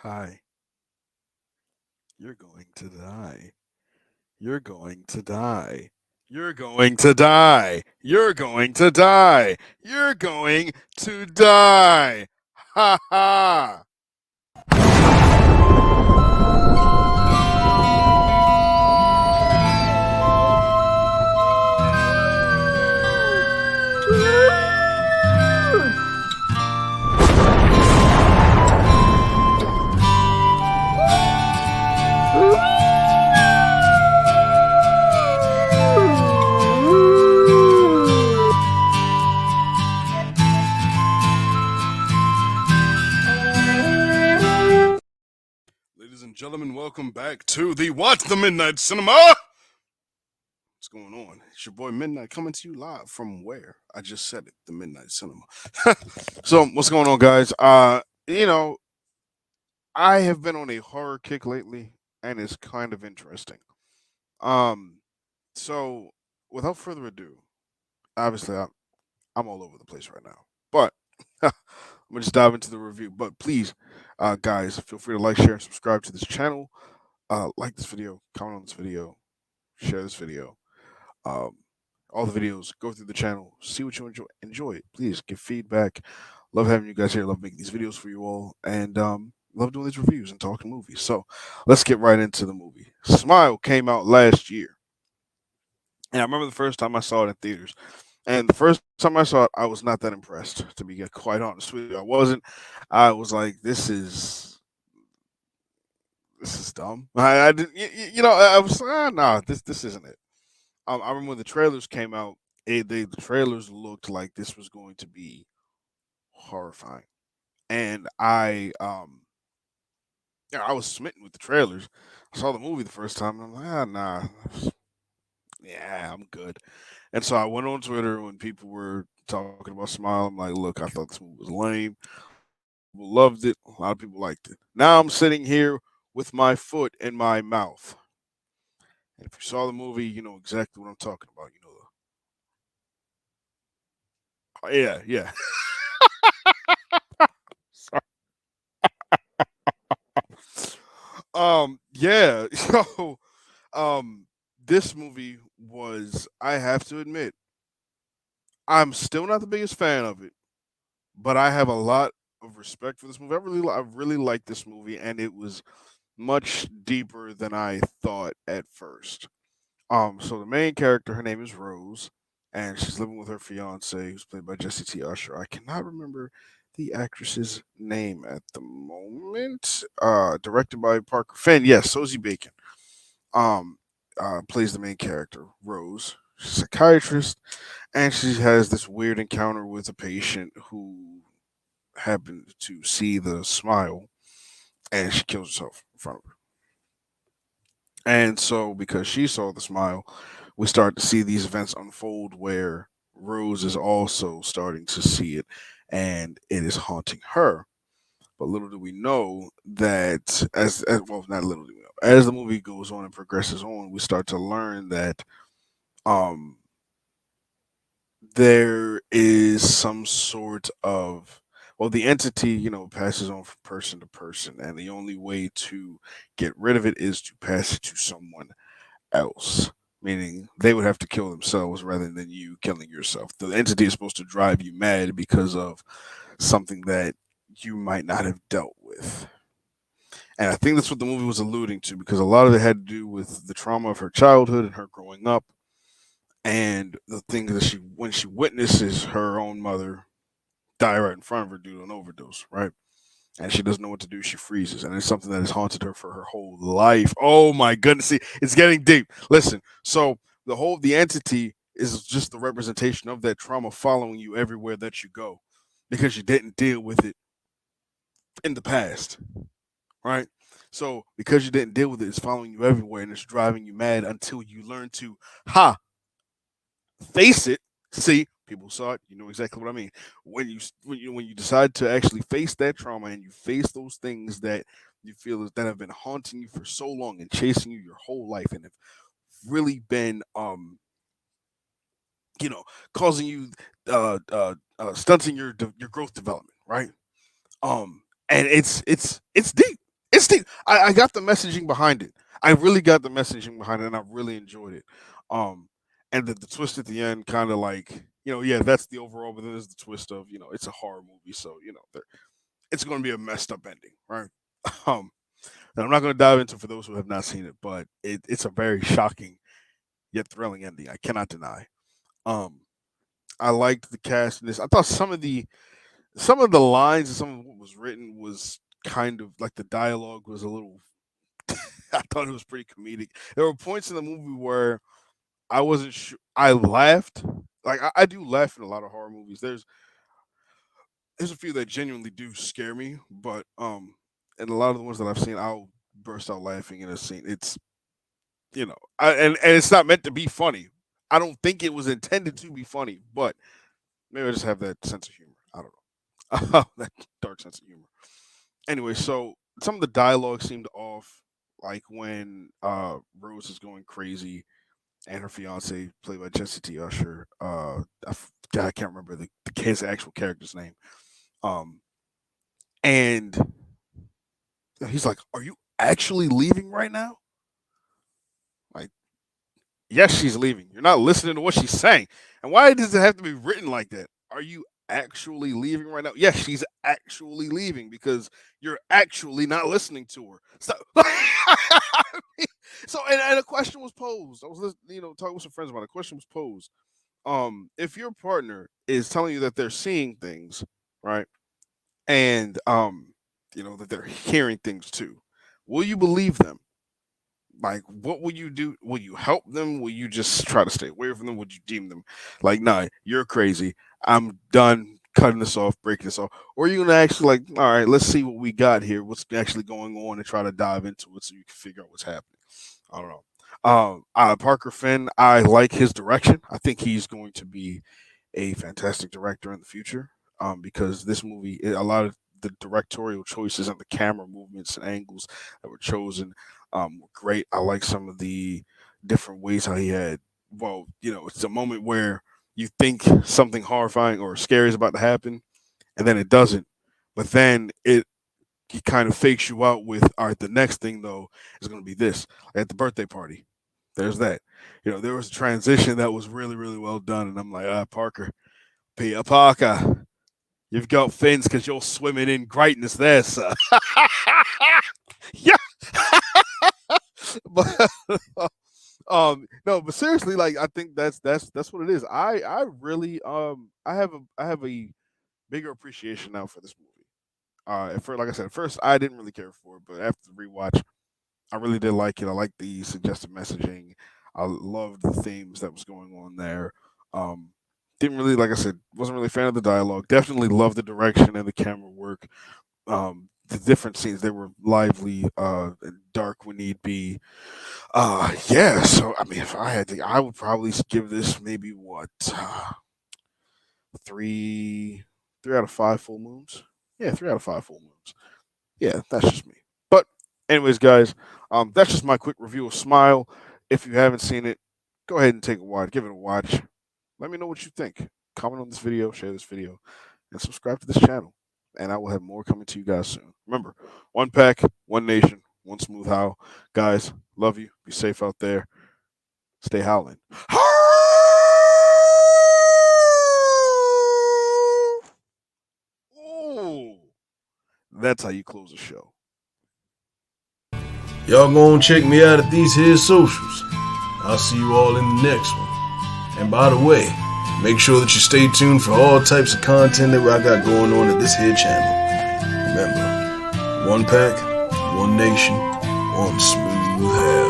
Hi, you're going to die. You're going to die. You're going to die. You're going to die. You're going to die. Ha ha. Ladies and gentlemen, welcome back to the Watch the Midnight Cinema. What's going on? It's your boy Midnight coming to you live from where? I just said it, the Midnight Cinema. So, what's going on, guys? You know, I have been on a horror kick lately, and it's kind of interesting. Um, so without further ado, obviously I'm all over the place right now, but I'm gonna just dive into the review. But please, guys, feel free to like, share, and subscribe to this channel. Like this video, comment on this video, share this video. Um, all the videos, go through the channel, see what you enjoy. Enjoy it. Please give feedback. Love having you guys here. Love making these videos for you all, and love doing these reviews and talking movies. So let's get right into the movie. Smile came out last year, and I remember the first time I saw it in theaters. And the first time I saw it, I was not that impressed. To be quite honest with you, I wasn't. I was like, this is dumb. I didn't, I was nah, this isn't it. I remember when the trailers came out, the trailers looked like this was going to be horrifying, and I was smitten with the trailers. I saw the movie the first time, and I'm like, nah, yeah, I'm good. And so I went on Twitter when people were talking about Smile. I'm like, look, I thought this movie was lame. A lot of people loved it. A lot of people liked it. Now I'm sitting here with my foot in my mouth. And if you saw the movie, you know exactly what I'm talking about. Yeah, yeah. Sorry. Yeah. So, um, this movie was, I have to admit, I'm still not the biggest fan of it, but I have a lot of respect for this movie. I really like this movie, and it was much deeper than I thought at first. So the main character, her name is Rose, and she's living with her fiance, who's played by Jesse T. Usher. I cannot remember the actress's name at the moment. Directed by Parker Finn. Yes, Sosie Bacon. Um, plays the main character, Rose. She's a psychiatrist, and she has this weird encounter with a patient who happened to see the smile, and she kills herself in front of her. And so, because she saw the smile, we start to see these events unfold where Rose is also starting to see it and it is haunting her. But little do we know that, as well, not little do we know, as the movie goes on and progresses on, we start to learn that um, there is some sort of, well, the entity, passes on from person to person, and the only way to get rid of it is to pass it to someone else, meaning they would have to kill themselves rather than you killing yourself. The entity is supposed to drive you mad because of something that you might not have dealt with. And I think that's what the movie was alluding to, because a lot of it had to do with the trauma of her childhood and her growing up, and the things that when she witnesses her own mother die right in front of her due to an overdose, right? And she doesn't know what to do. She freezes, and it's something that has haunted her for her whole life. Oh my goodness! See, it's getting deep. Listen, so the entity is just the representation of that trauma following you everywhere that you go, because you didn't deal with it in the past, right? So because you didn't deal with it, it's following you everywhere, and it's driving you mad until you learn to face it. See, people saw it. You know exactly what I mean. When you decide to actually face that trauma and you face those things that you feel that have been haunting you for so long and chasing you your whole life and have really been you know causing you stunting your growth development, right? And it's deep. It's deep. I got the messaging behind it. I really got the messaging behind it, and I really enjoyed it. Um, and the twist at the end, kind of like, yeah, that's the overall, but then there's the twist of, it's a horror movie, so it's going to be a messed up ending, right? Um, and I'm not going to dive into for those who have not seen it, but it's a very shocking yet thrilling ending. I cannot deny. Um, I liked the cast in this. I thought some of the lines and some of what was written was kind of like the dialogue was a little. I thought it was pretty comedic. There were points in the movie where I wasn't sure. I laughed. Like I do laugh in a lot of horror movies. There's a few that genuinely do scare me, but and a lot of the ones that I've seen, I'll burst out laughing in a scene. It's and it's not meant to be funny. I don't think it was intended to be funny, but maybe I just have that sense of humor. I don't know. That dark sense of humor. Anyway, so some of the dialogue seemed off, like when Rose is going crazy and her fiance, played by Jesse T. Usher, I can't remember the kid's actual character's name. Um, and he's like, "Are you actually leaving right now?" Like, yes, she's leaving. You're not listening to what she's saying. And why does it have to be written like that? Are you actually leaving right now? Yes, she's actually leaving because you're actually not listening to her. So, and a question was posed. I was talking with some friends about it. A question was posed. If your partner is telling you that they're seeing things, right, and that they're hearing things too, will you believe them? Like, what will you do? Will you help them? Will you just try to stay away from them? Would you deem them like, nah, you're crazy. I'm done cutting this off, breaking this off. Or are you gonna actually like, all right, let's see what we got here. What's actually going on, and try to dive into it so you can figure out what's happening. I don't know. Parker Finn, I like his direction. I think he's going to be a fantastic director in the future. Because this movie, a lot of the directorial choices and the camera movements and angles that were chosen were great. I like some of the different ways how he had. Well, it's a moment where you think something horrifying or scary is about to happen, and then it doesn't. But then he kind of fakes you out with, all right, the next thing though is going to be this at the birthday party. There's that. There was a transition that was really, really well done, and I'm like, Parker, Peter Parker, you've got fins because you're swimming in greatness there, sir. Yeah, but no, but seriously, like I think that's what it is. I really I have a bigger appreciation now for this movie. For like I said, at first I didn't really care for it, but after the rewatch, I really did like it. I like the suggestive messaging. I loved the themes that was going on there. Um, didn't really, like I said, wasn't really a fan of the dialogue. Definitely loved the direction and the camera work. The different scenes, they were lively, and dark when need be. Yeah. So I mean, if I had to, I would probably give this maybe what, three, 3 out of 5 full moons. Yeah, 3 out of 5 full moons. Yeah, that's just me. But anyways, guys, that's just my quick review of Smile. If you haven't seen it, go ahead and take a watch, give it a watch. Let me know what you think. Comment on this video, share this video, and subscribe to this channel. And I will have more coming to you guys soon. Remember, one pack, one nation, one smooth howl. Guys, love you. Be safe out there. Stay howling. Ooh, that's how you close a show. Y'all gonna check me out at these here socials. I'll see you all in the next one. And by the way, make sure that you stay tuned for all types of content that I got going on at this here channel. Remember, one pack, one nation, one smooth hair.